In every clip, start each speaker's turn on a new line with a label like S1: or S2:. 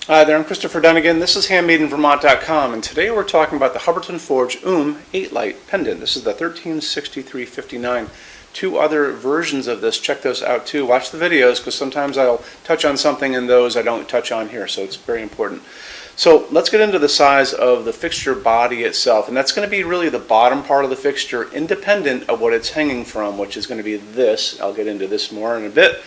S1: Hi there, I'm Christopher Dunnigan. This is HandmadeInVermont.com, and today we're talking about the Hubbardton Forge 8-light pendant. This is the 136359. Two other versions of this. Check those out too. Watch the videos because sometimes I'll touch on something in those I don't touch on here, so it's very important. So let's get into the size of the fixture body itself, and that's going to be really the bottom part of the fixture, independent of what it's hanging from, which is going to be this. I'll get into this more in a bit.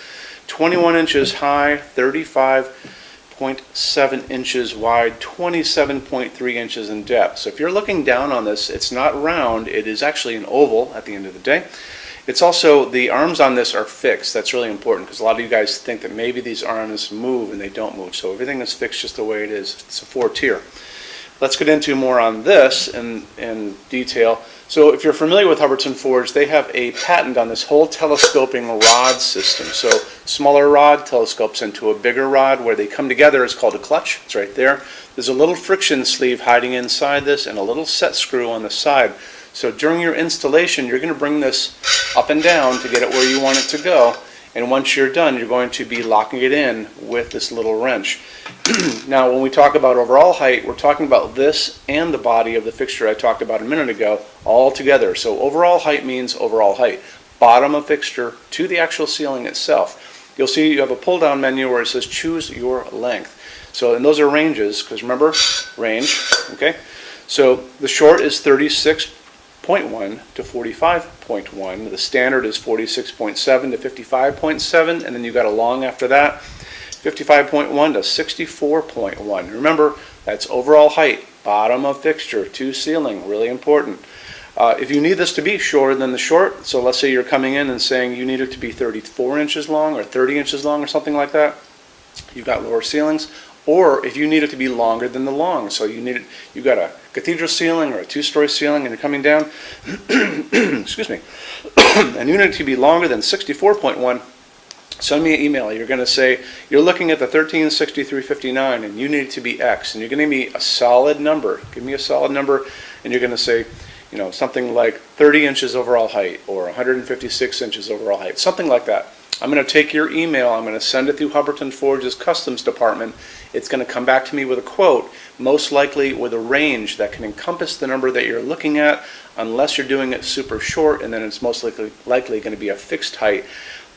S1: 21 inches high, 35.7 inches wide, 27.3 inches in depth. So if you're looking down on this, it's not round, it is actually an oval at the end of the day. It's also, the arms on this are fixed. That's really important because a lot of you guys think that maybe these arms move and they don't move. So everything is fixed just the way it is. It's a 4-tier. Let's get into more on this in detail. So if you're familiar with Hubbardton Forge, they have a patent on this whole telescoping rod system. So smaller rod telescopes into a bigger rod where they come together. It's called a clutch. It's right there. There's a little friction sleeve hiding inside this and a little set screw on the side. So during your installation, you're going to bring this up and down to get it where you want it to go. And once you're done, you're going to be locking it in with this little wrench. Now, when we talk about overall height, we're talking about this and the body of the fixture I talked about a minute ago all together. So overall height means overall height. Bottom of fixture to the actual ceiling itself. You'll see you have a pull-down menu where it says choose your length. So, and those are ranges, because remember, range, okay? So the short is 36.1 to 45.1. The standard is 46.7 to 55.7, and then you got a long after that, 55.1 to 64.1. Remember, that's overall height, bottom of fixture to ceiling, really important. If you need this to be shorter than the short, so let's say you're coming in and saying you need it to be 34 inches long or 30 inches long or something like that, you've got lower ceilings. Or if you need it to be longer than the long, so you've got a cathedral ceiling or a 2-story ceiling and you're coming down, excuse me, and you need it to be longer than 64.1, send me an email. You're going to say, you're looking at the 136359 and you need it to be X, and you're going to give me a solid number. Give me a solid number, and you're going to say, you know, something like 30 inches overall height or 156 inches overall height, something like that. I'm going to take your email, I'm going to send it through Hubbardton Forge's customs department. It's going to come back to me with a quote, most likely with a range that can encompass the number that you're looking at, unless you're doing it super short, and then it's most likely going to be a fixed height.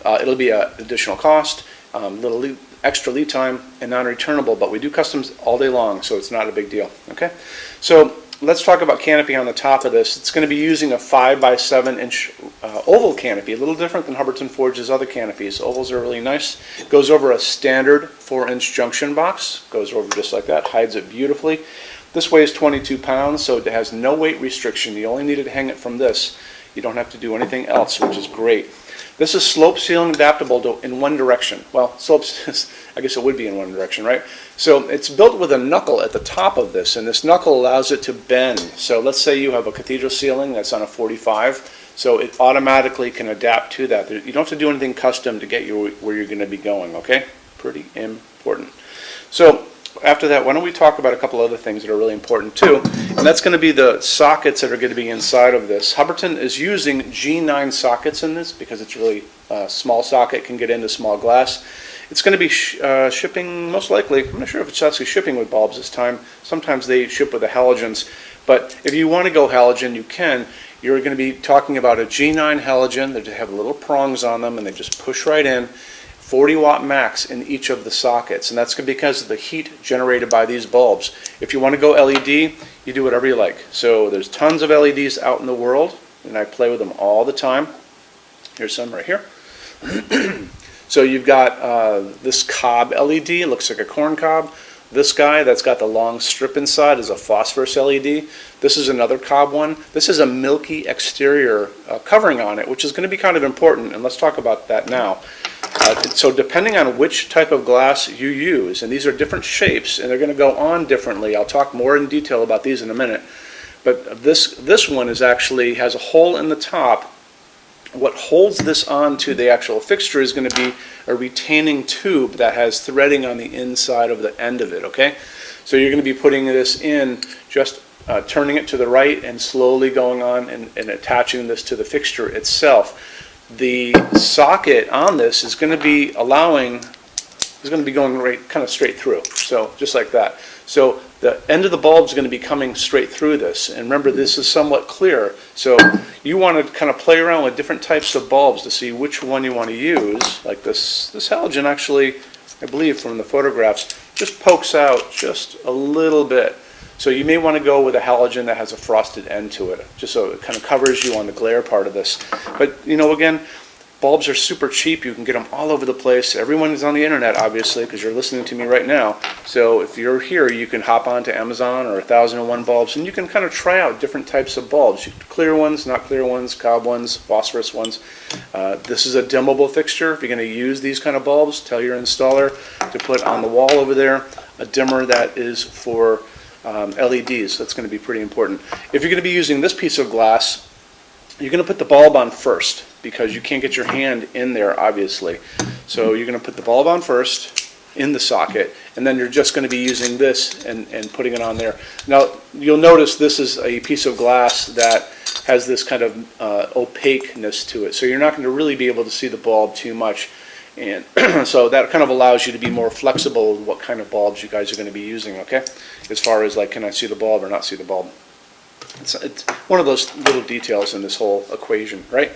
S1: It'll be an additional cost, little extra lead time, and non-returnable, but we do customs all day long, so it's not a big deal. Okay, so let's talk about canopy on the top of this. It's going to be using a 5x7 inch oval canopy, a little different than Hubbardton Forge's other canopies. Ovals are really nice. Goes over a standard 4-inch junction box. Goes over just like that, hides it beautifully. This weighs 22 pounds, so it has no weight restriction. You only need to hang it from this. You don't have to do anything else, which is great. This is slope ceiling adaptable in one direction. Well, slopes, I guess it would be in one direction, right? So it's built with a knuckle at the top of this, and this knuckle allows it to bend. So let's say you have a cathedral ceiling that's on a 45, so it automatically can adapt to that. You don't have to do anything custom to get you where you're going to be going, okay? Pretty important. So after that, why don't we talk about a couple other things that are really important too, and that's going to be the sockets that are going to be inside of this. Hubbardton is using G9 sockets in this because it's really a small socket, can get into small glass. It's going to be shipping, most likely, I'm not sure if it's actually shipping with bulbs this time. Sometimes they ship with the halogens, but if you want to go halogen, you can. You're going to be talking about a G9 halogen that have little prongs on them, and they just push right in. 40 watt max in each of the sockets, and that's because of the heat generated by these bulbs. If you want to go LED, you do whatever you like. So there's tons of LEDs out in the world, and I play with them all the time. Here's some right here. So you've got this cob LED, it looks like a corn cob. This guy that's got the long strip inside is a phosphorus LED. This is another cob one. This is a milky exterior covering on it, which is going to be kind of important, and let's talk about that now. So depending on which type of glass you use, and these are different shapes, and they're going to go on differently. I'll talk more in detail about these in a minute. But this one is actually has a hole in the top. What holds this on to the actual fixture is going to be a retaining tube that has threading on the inside of the end of it, okay? So you're going to be putting this in, just turning it to the right and slowly going on and attaching this to the fixture itself. The socket on this is going to be allowing is going to be going right kind of straight through. So just like that. So the end of the bulb is going to be coming straight through this. And remember, this is somewhat clear. So you want to kind of play around with different types of bulbs to see which one you want to use. Like this halogen actually, I believe from the photographs, just pokes out just a little bit. So you may want to go with a halogen that has a frosted end to it, just so it kind of covers you on the glare part of this. But you know, again, bulbs are super cheap. You can get them all over the place. Everyone is on the internet, obviously, because you're listening to me right now. So if you're here, you can hop onto Amazon or 1001 Bulbs, and you can kind of try out different types of bulbs. Clear ones, not clear ones, cob ones, phosphorus ones. This is a dimmable fixture. If you're going to use these kind of bulbs, tell your installer to put on the wall over there a dimmer that is for LEDs. That's going to be pretty important. If you're going to be using this piece of glass, you're going to put the bulb on first, because you can't get your hand in there, obviously. So you're going to put the bulb on first in the socket, and then you're just going to be using this and putting it on there. Now, you'll notice this is a piece of glass that has this kind of opaqueness to it. So you're not going to really be able to see the bulb too much. And so that kind of allows you to be more flexible with what kind of bulbs you guys are going to be using, okay? As far as like, can I see the bulb or not see the bulb? It's one of those little details in this whole equation, right?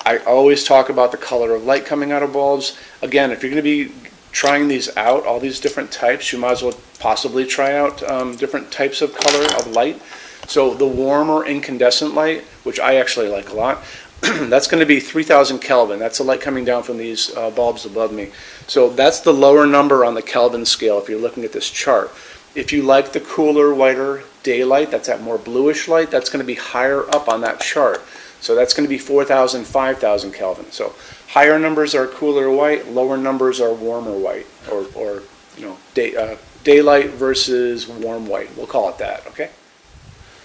S1: I always talk about the color of light coming out of bulbs. Again, if you're going to be trying these out, all these different types, you might as well possibly try out different types of color of light. So the warmer incandescent light, which I actually like a lot, that's going to be 3000 Kelvin. That's the light coming down from these bulbs above me. So that's the lower number on the Kelvin scale if you're looking at this chart. If you like the cooler, whiter daylight, that's that more bluish light, that's going to be higher up on that chart. So that's going to be 4000, 5000 Kelvin. So higher numbers are cooler white, lower numbers are warmer white, or you know, daylight versus warm white. We'll call it that, okay?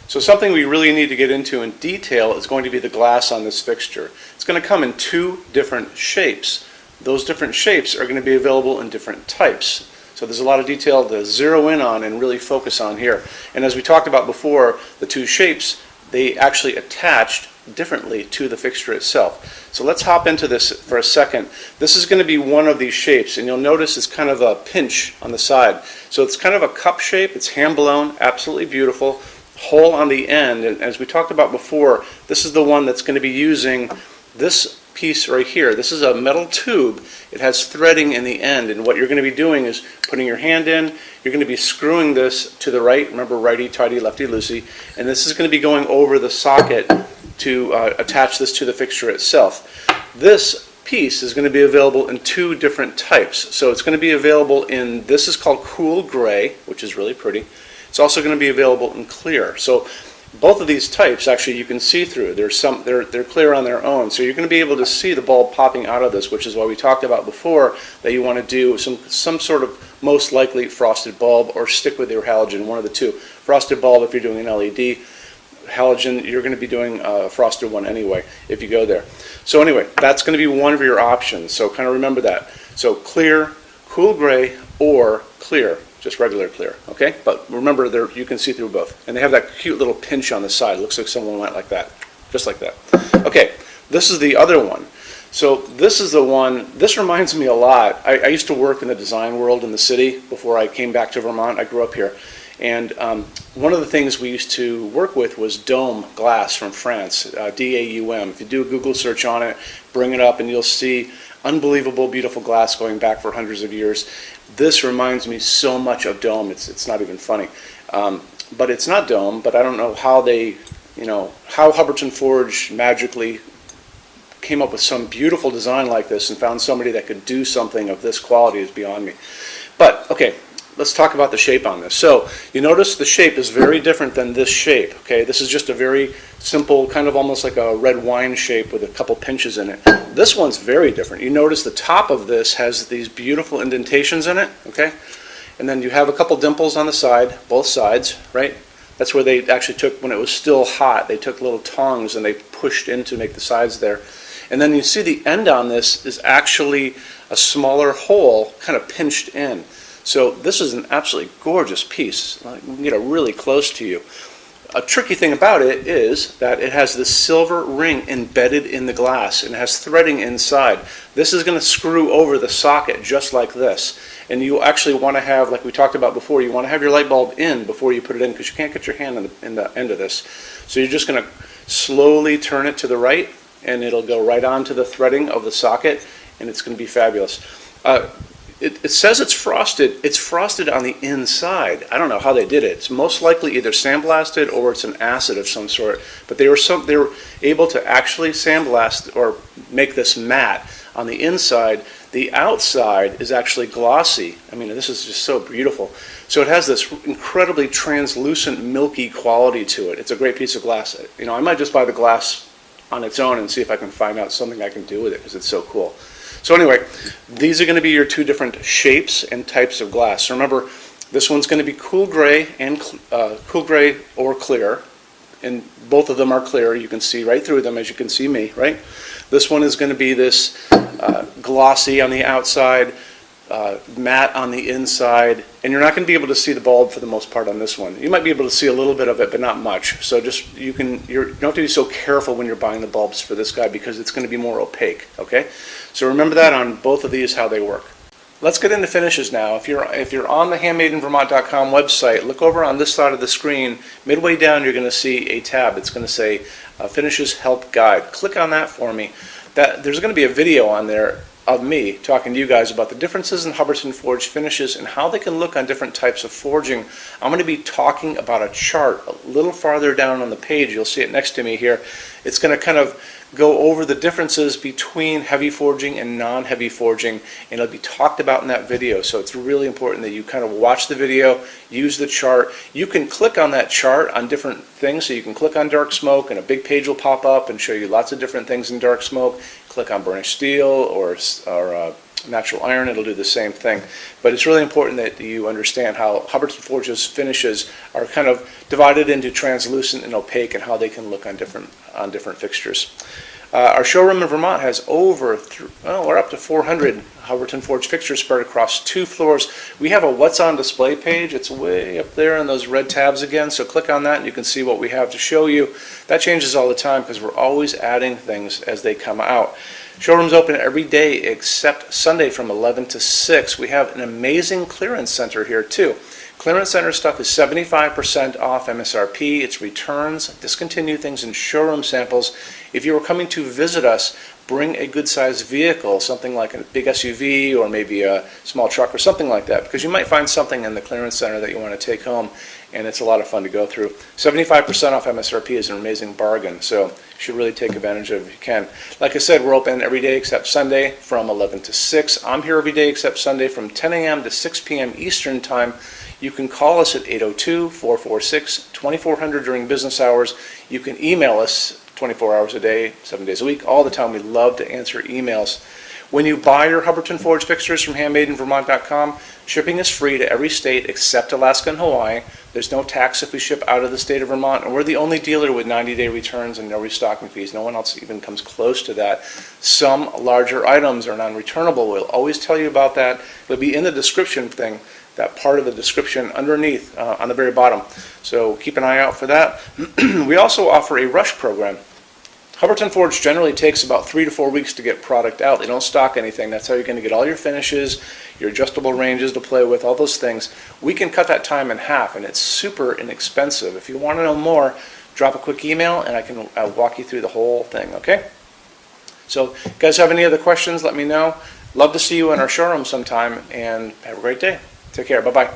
S1: So something we really need to get into in detail is going to be the glass on this fixture. It's going to come in two different shapes. Those different shapes are going to be available in different types. So there's a lot of detail to zero in on and really focus on here. And as we talked about before, the two shapes, they actually attached differently to the fixture itself. So let's hop into this for a second. This is going to be one of these shapes, and you'll notice it's kind of a pinch on the side. So it's kind of a cup shape. It's hand blown, absolutely beautiful. Hole on the end, and as we talked about before, this is the one that's going to be using this piece right here. This is a metal tube. It has threading in the end, and what you're going to be doing is putting your hand in. You're going to be screwing this to the right. Remember, righty-tighty, lefty-loosey. And this is going to be going over the socket to attach this to the fixture itself. This piece is going to be available in two different types. So it's going to be available in, this is called cool gray, which is really pretty. It's also going to be available in clear. So both of these types, actually, you can see through. They're clear on their own. So you're going to be able to see the bulb popping out of this, which is why we talked about before that you want to do some sort of most likely frosted bulb, or stick with your halogen, one of the two. Frosted bulb if you're doing an LED. Halogen, you're going to be doing a frosted one anyway if you go there. So anyway, that's going to be one of your options. So kind of remember that. So clear, cool gray, or clear. Just regular clear, okay? But remember, you can see through both. And they have that cute little pinch on the side. It looks like someone went like that, just like that. Okay, this is the other one. So this is the one, this reminds me a lot. I used to work in the design world in the city before I came back to Vermont. I grew up here. And one of the things we used to work with was dome glass from France, D-A-U-M. If you do a Google search on it, bring it up, and you'll see unbelievable, beautiful glass going back for hundreds of years. This reminds me so much of dome. It's not even funny. But it's not dome, but I don't know how they, how Hubbardton Forge magically came up with some beautiful design like this and found somebody that could do something of this quality is beyond me. But, okay, let's talk about the shape on this. So, you notice the shape is very different than this shape, okay? This is just a very simple, kind of almost like a red wine shape with a couple pinches in it. This one's very different. You notice the top of this has these beautiful indentations in it, okay? And then you have a couple dimples on the side, both sides, right? That's where they actually took, when it was still hot, they took little tongs and they pushed in to make the sides there. And then you see the end on this is actually a smaller hole kind of pinched in. So this is an absolutely gorgeous piece. I can get it really close to you. A tricky thing about it is that it has this silver ring embedded in the glass and it has threading inside. This is going to screw over the socket just like this. And you actually want to have, like we talked about before, you want to have your light bulb in before you put it in because you can't get your hand in the end of this. So you're just going to slowly turn it to the right and it'll go right onto the threading of the socket and it's going to be fabulous. It says it's frosted. It's frosted on the inside. I don't know how they did it. It's most likely either sandblasted or it's an acid of some sort. But they were able to actually sandblast or make this matte on the inside. The outside is actually glossy. I mean, this is just so beautiful. So it has this incredibly translucent, milky quality to it. It's a great piece of glass. You know, I might just buy the glass on its own and see if I can find out something I can do with it because it's so cool. So anyway, these are going to be your two different shapes and types of glass. So remember, this one's going to be cool gray and cool gray or clear, and both of them are clear. You can see right through them, as you can see me, right? This one is going to be this glossy on the outside, matte on the inside, and you're not going to be able to see the bulb for the most part on this one. You might be able to see a little bit of it, but not much. So just you don't have to be so careful when you're buying the bulbs for this guy because it's going to be more opaque. Okay, so remember that on both of these how they work. Let's get into finishes now. If you're on the HandmadeInVermont.com website, look over on this side of the screen. Midway down, you're going to see a tab. It's going to say Finishes Help Guide. Click on that for me. There's going to be a video on there of me talking to you guys about the differences in Hubbardton forged finishes and how they can look on different types of forging. I'm going to be talking about a chart a little farther down on the page. You'll see it next to me here. It's going to kind of go over the differences between heavy forging and non-heavy forging, and it'll be talked about in that video. So it's really important that you kind of watch the video, use the chart. You can click on that chart on different things. So you can click on dark smoke and a big page will pop up and show you lots of different things in dark smoke. Click on burnished steel or natural iron, it'll do the same thing. But it's really important that you understand how Hubbardton Forge's finishes are kind of divided into translucent and opaque and how they can look on different fixtures. Our showroom in Vermont has we're up to 400 Hubbardton Forge fixtures spread across 2 floors. We have a What's on Display page. It's way up there in those red tabs again, so click on that and you can see what we have to show you. That changes all the time because we're always adding things as they come out. Showroom's open every day except Sunday from 11 to 6. We have an amazing clearance center here too. Clearance center stuff is 75% off MSRP. It's returns, discontinued things, and showroom samples. If you were coming to visit us, bring a good-sized vehicle, something like a big SUV or maybe a small truck or something like that, because you might find something in the clearance center that you want to take home, and it's a lot of fun to go through. 75% off MSRP is an amazing bargain, so you should really take advantage of it if you can. Like I said, we're open every day except Sunday from 11 to 6. I'm here every day except Sunday from 10 a.m. to 6 p.m. Eastern Time. You can call us at 802-446-2400 during business hours. You can email us 24 hours a day, 7 days a week, all the time. We love to answer emails. When you buy your Hubbardton Forge fixtures from HandmadeInVermont.com, shipping is free to every state except Alaska and Hawaii. There's no tax if we ship out of the state of Vermont, and we're the only dealer with 90-day returns and no restocking fees. No one else even comes close to that. Some larger items are non-returnable. We'll always tell you about that. It'll be in the description thing, that part of the description underneath on the very bottom. So keep an eye out for that. We also offer a rush program. Hubbardton Forge generally takes about 3 to 4 weeks to get product out. They don't stock anything. That's how you're going to get all your finishes, your adjustable ranges to play with, all those things. We can cut that time in half, and it's super inexpensive. If you want to know more, drop a quick email, and I can walk you through the whole thing, okay? So, guys, have any other questions, let me know. Love to see you in our showroom sometime, and have a great day. Take care. Bye-bye.